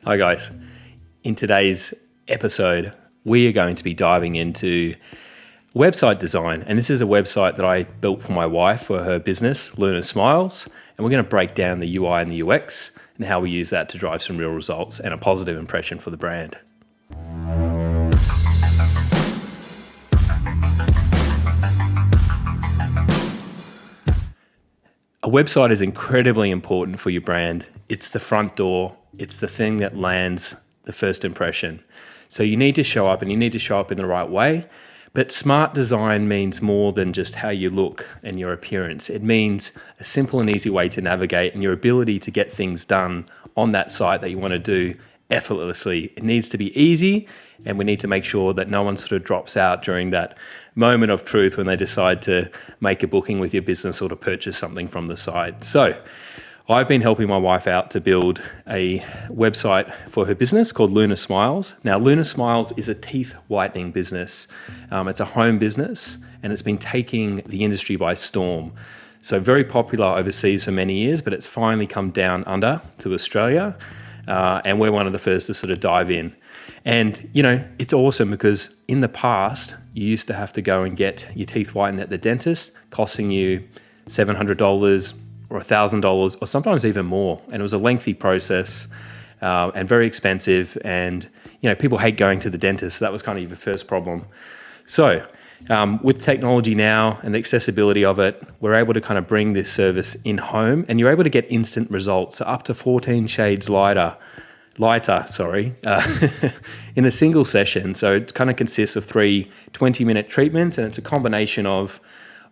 Hi guys. In today's episode, we are going to be diving into website design. And this is a website that I built for my wife for her business, Luna Smiles. And we're going to break down the UI and the UX and how we use that to drive some real results and a positive impression for the brand. A website is incredibly important for your brand. It's the front door. It's the thing that lands the first impression. So you need to show up, and you need to show up in the right way. But smart design means more than just how you look and your appearance. It means a simple and easy way to navigate and your ability to get things done on that site that you want to do effortlessly. It needs to be easy, and we need to make sure that no one sort of drops out during that moment of truth when they decide to make a booking with your business or to purchase something from the site. So I've been helping my wife out to build a website for her business called Luna Smiles. Now, Luna Smiles is a teeth whitening business. It's a home business, and it's been taking the industry by storm. So very popular overseas for many years, but it's finally come down under to Australia, and we're one of the first to sort of dive in. And, you know, it's awesome because in the past, you used to have to go and get your teeth whitened at the dentist, costing you $700 or $1,000 or sometimes even more. And it was a lengthy process and very expensive. And, you know, people hate going to the dentist. So that was kind of your first problem. So with technology now and the accessibility of it, we're able to kind of bring this service in home, and you're able to get instant results, so up to 14 shades lighter, in a single session. So it kind of consists of 3 20-minute treatments, and it's a combination of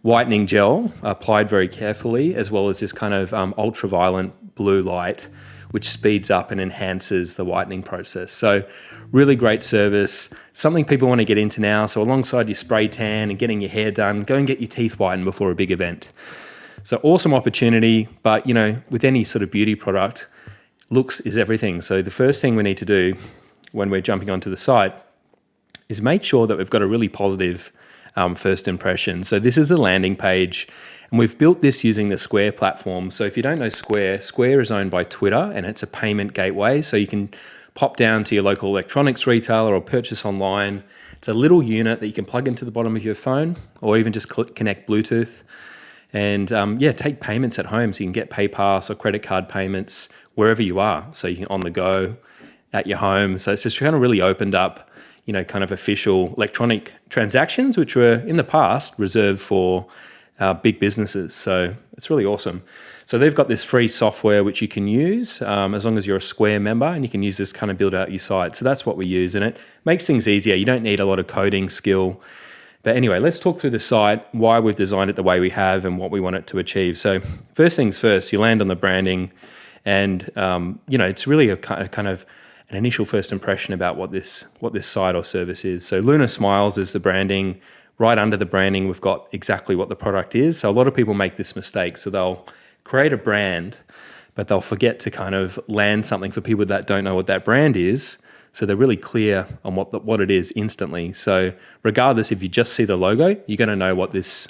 whitening gel applied very carefully, as well as this kind of ultraviolet blue light, which speeds up and enhances the whitening process. So really great service, something people want to get into now. So alongside your spray tan and getting your hair done, go and get your teeth whitened before a big event. So awesome opportunity, but you know, with any sort of beauty product, looks is everything. So the first thing we need to do when we're jumping onto the site is make sure that we've got a really positive first impression. So this is a landing page, and we've built this using the Square platform. So if you don't know Square, Square is owned by Twitter, and it's a payment gateway. So you can pop down to your local electronics retailer or purchase online. It's a little unit that you can plug into the bottom of your phone, or even just connect Bluetooth. And take payments at home. So you can get PayPass or credit card payments wherever you are. So you can on the go at your home. So it's just kind of really opened up, you know, kind of official electronic transactions, which were in the past reserved for big businesses. So it's really awesome. So they've got this free software which you can use as long as you're a Square member, and you can use this kind of build out your site. So that's what we use, and it makes things easier. You don't need a lot of coding skill. But anyway, let's talk through the site, why we've designed it the way we have and what we want it to achieve. So first things first, you land on the branding, and it's really a kind of an initial first impression about what this site or service is. So Luna Smiles is the branding. Right under the branding, we've got exactly what the product is. So a lot of people make this mistake. So they'll create a brand, but they'll forget to kind of land something for people that don't know what that brand is. So they're really clear on what it is instantly. So regardless, if you just see the logo, you're going to know what this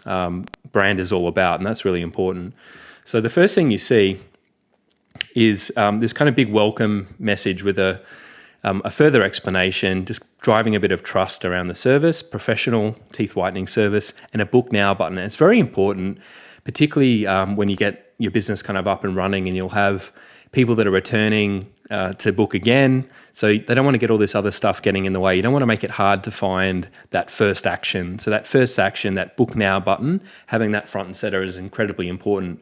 brand is all about, and that's really important. So the first thing you see is this kind of big welcome message with a further explanation, just driving a bit of trust around the service, professional teeth whitening service, and a book now button. And it's very important, particularly when you get your business kind of up and running, and you'll have people that are returning to book again. So they don't want to get all this other stuff getting in the way. You don't want to make it hard to find that first action. So that first action, that book now button, having that front and center is incredibly important.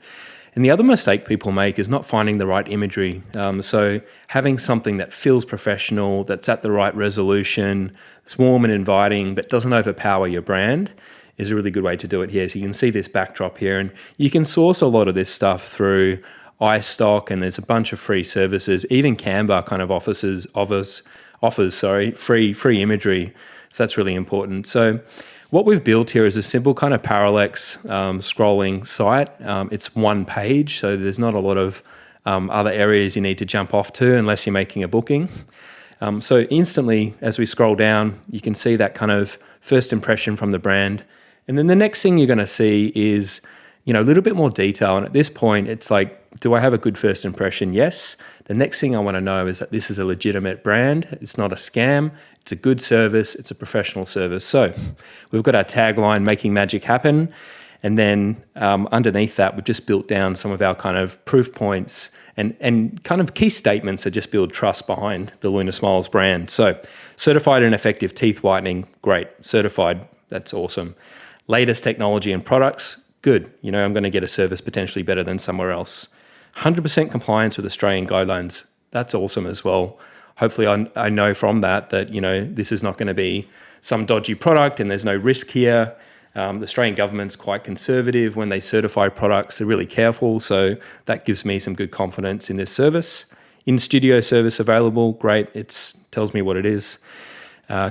And the other mistake people make is not finding the right imagery. So having something that feels professional, that's at the right resolution, it's warm and inviting, but doesn't overpower your brand, is a really good way to do it here. So you can see this backdrop here, and you can source a lot of this stuff through iStock, and there's a bunch of free services. Even Canva kind of offers free imagery. So that's really important. So what we've built here is a simple kind of parallax scrolling site. It's one page, so there's not a lot of other areas you need to jump off to unless you're making a booking. So instantly, as we scroll down, you can see that kind of first impression from the brand. And then the next thing you're going to see is, you know, a little bit more detail. And at this point, it's like do I have a good first impression? Yes. The next thing I want to know is that this is a legitimate brand. It's not a scam. It's a good service. It's a professional service. So we've got our tagline, making magic happen. And then underneath that, we've just built down some of our kind of proof points and kind of key statements that just build trust behind the Luna Smiles brand. So certified and effective teeth whitening, great. Certified, that's awesome. Latest technology and products, good. You know, I'm going to get a service potentially better than somewhere else. 100% compliance with Australian guidelines, that's awesome as well. Hopefully I know from that, you know, this is not going to be some dodgy product and there's no risk here. The Australian government's quite conservative when they certify products. They're really careful, so that gives me some good confidence in this service. In-studio service available, great. It tells me what it is.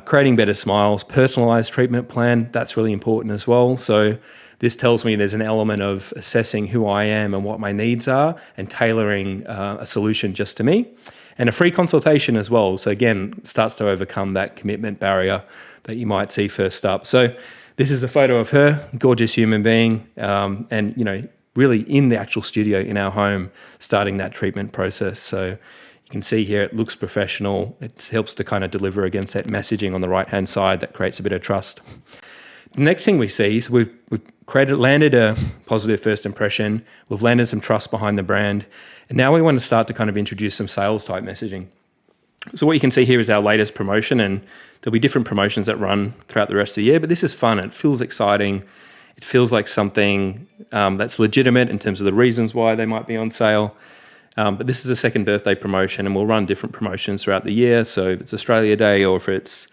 Creating better smiles, personalised treatment plan, that's really important as well. So this tells me there's an element of assessing who I am and what my needs are and tailoring a solution just to me. And a free consultation as well. So again, starts to overcome that commitment barrier that you might see first up. So this is a photo of her, gorgeous human being, and you know, really in the actual studio in our home, starting that treatment process. So you can see here, it looks professional. It helps to kind of deliver against that messaging on the right-hand side that creates a bit of trust. The next thing we see is we've landed a positive first impression. We've landed some trust behind the brand. And now we want to start to kind of introduce some sales type messaging. So what you can see here is our latest promotion, and there'll be different promotions that run throughout the rest of the year, but this is fun. It feels exciting. It feels like something that's legitimate in terms of the reasons why they might be on sale. But this is a second birthday promotion, and we'll run different promotions throughout the year. So if it's Australia Day or if it's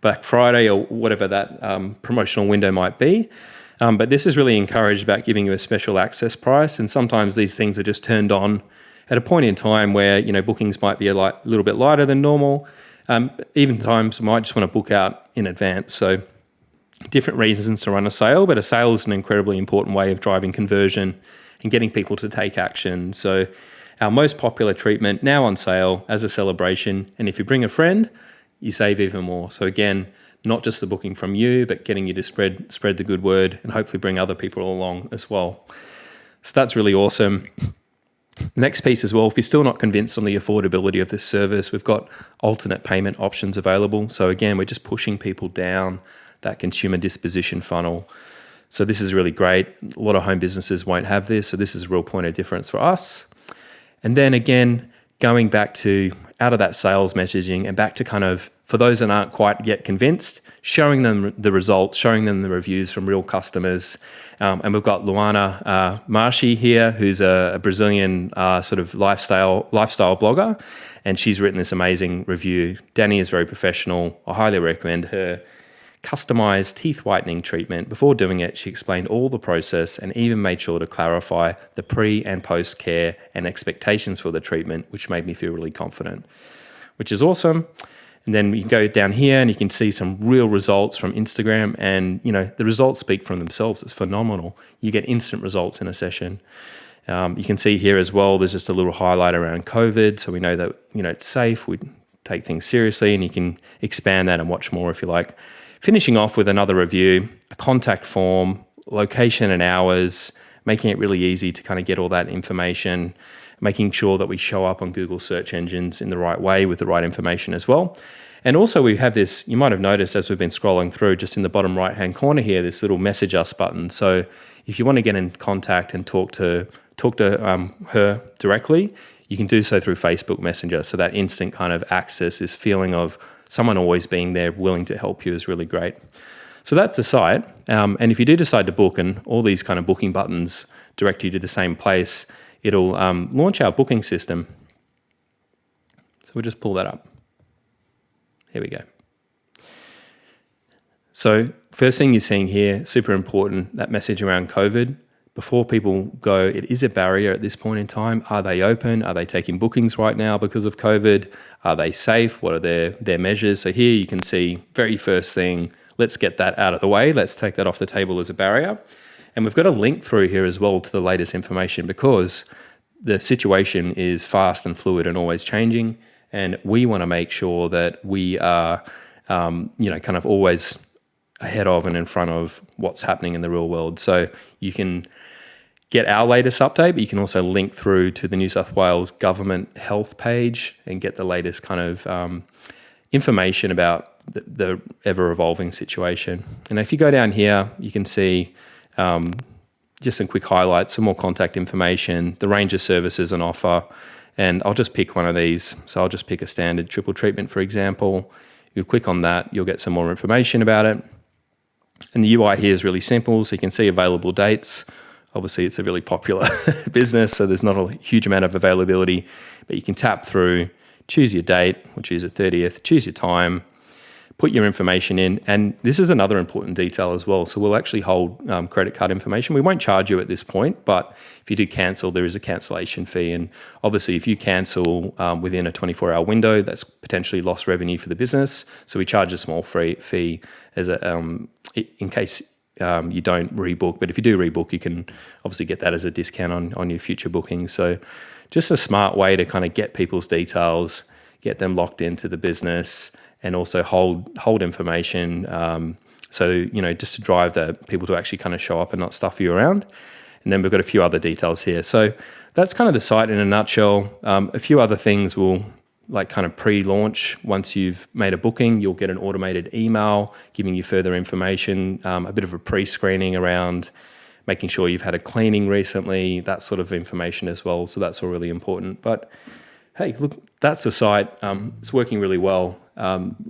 Black Friday or whatever that promotional window might be. But this is really encouraged about giving you a special access price, and sometimes these things are just turned on at a point in time where, you know, bookings might be a little bit lighter than normal. Even times you might just want to book out in advance. So different reasons to run a sale, but a sale is an incredibly important way of driving conversion and getting people to take action. So our most popular treatment now on sale as a celebration. And if you bring a friend, you save even more. So again, not just the booking from you, but getting you to spread the good word and hopefully bring other people along as well. So that's really awesome. Next piece as well, if you're still not convinced on the affordability of this service, we've got alternate payment options available. So again, we're just pushing people down that consumer disposition funnel. So this is really great. A lot of home businesses won't have this, so this is a real point of difference for us. And then again, going back to out of that sales messaging and back to kind of, for those that aren't quite yet convinced, showing them the results, showing them the reviews from real customers. And we've got Luana Marchi here, who's a Brazilian sort of lifestyle blogger, and she's written this amazing review. Danny is very professional. I highly recommend her. Customized teeth whitening treatment. Before doing it, she explained all the process and even made sure to clarify the pre and post care and expectations for the treatment, which made me feel really confident, which is awesome. And then you can go down here and you can see some real results from Instagram, and you know, the results speak for themselves. It's phenomenal. You get instant results in a session. You can see here as well, there's just a little highlight around COVID. So we know that, you know, it's safe. We take things seriously, and you can expand that and watch more if you like. Finishing off with another review, a contact form, location and hours, making it really easy to kind of get all that information, making sure that we show up on Google search engines in the right way with the right information as well. And also we have this, you might have noticed as we've been scrolling through, just in the bottom right-hand corner here, this little message us button. So if you want to get in contact and talk to her directly, you can do so through Facebook Messenger. So that instant kind of access, this feeling of someone always being there, willing to help you, is really great. So that's the site. And if you do decide to book, and all these kind of booking buttons direct you to the same place, it'll launch our booking system. So we'll just pull that up. Here we go. So first thing you're seeing here, super important, that message around COVID. Before people go, it is a barrier at this point in time. Are they open? Are they taking bookings right now because of COVID? Are they safe? What are their measures? So here you can see, very first thing, let's get that out of the way. Let's take that off the table as a barrier. And we've got a link through here as well to the latest information, because the situation is fast and fluid and always changing. And we want to make sure that we are, kind of always ahead of and in front of what's happening in the real world. So you can get our latest update, but you can also link through to the New South Wales government health page and get the latest kind of information about the ever-evolving situation. And if you go down here, you can see just some quick highlights, some more contact information, the range of services on offer, and I'll just pick one of these. So I'll just pick a standard triple treatment, for example. You click on that, you'll get some more information about it. And the UI here is really simple, so you can see available dates. Obviously, it's a really popular business, so there's not a huge amount of availability, but you can tap through, choose your date, we'll choose the 30th, choose your time, put your information in, and this is another important detail as well. So we'll actually hold credit card information. We won't charge you at this point, but if you do cancel, there is a cancellation fee. And obviously, if you cancel within a 24-hour window, that's potentially lost revenue for the business. So we charge a small fee as in case you don't rebook. But if you do rebook, you can obviously get that as a discount on your future bookings. So just a smart way to kind of get people's details, get them locked into the business, and also hold information. So, just to drive the people to actually kind of show up and not stuff you around. And then we've got a few other details here. So that's kind of the site in a nutshell. A few other things will kind of pre-launch. Once you've made a booking, you'll get an automated email giving you further information, a bit of a pre-screening around making sure you've had a cleaning recently, that sort of information as well. So that's all really important. But hey, look, that's the site. It's working really well.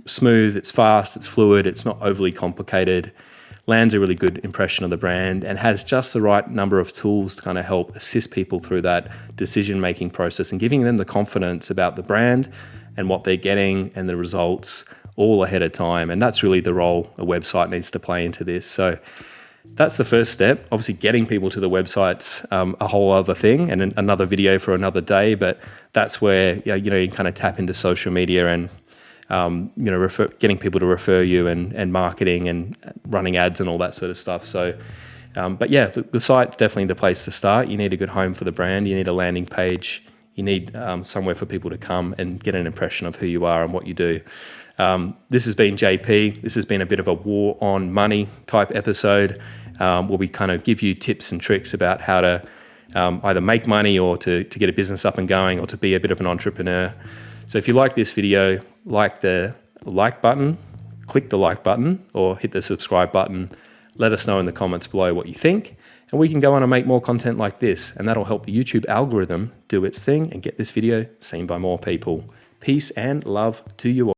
Smooth, it's fast, it's fluid, it's not overly complicated, lands a really good impression of the brand, and has just the right number of tools to kind of help assist people through that decision-making process and giving them the confidence about the brand and what they're getting and the results all ahead of time. And that's really the role a website needs to play into this. So that's the first step. Obviously, getting people to the website's a whole other thing and another video for another day, but that's where you kind of tap into social media and getting people to refer you and marketing and running ads and all that sort of stuff. So, but yeah, the site's definitely the place to start. You need a good home for the brand. You need a landing page. You need somewhere for people to come and get an impression of who you are and what you do. This has been JP. This has been a bit of a war on money type episode where we kind of give you tips and tricks about how to either make money or to get a business up and going or to be a bit of an entrepreneur. So if you like this video, like the like button, click the like button or hit the subscribe button. Let us know in the comments below what you think, and we can go on and make more content like this, and that'll help the YouTube algorithm do its thing and get this video seen by more people. Peace and love to you all.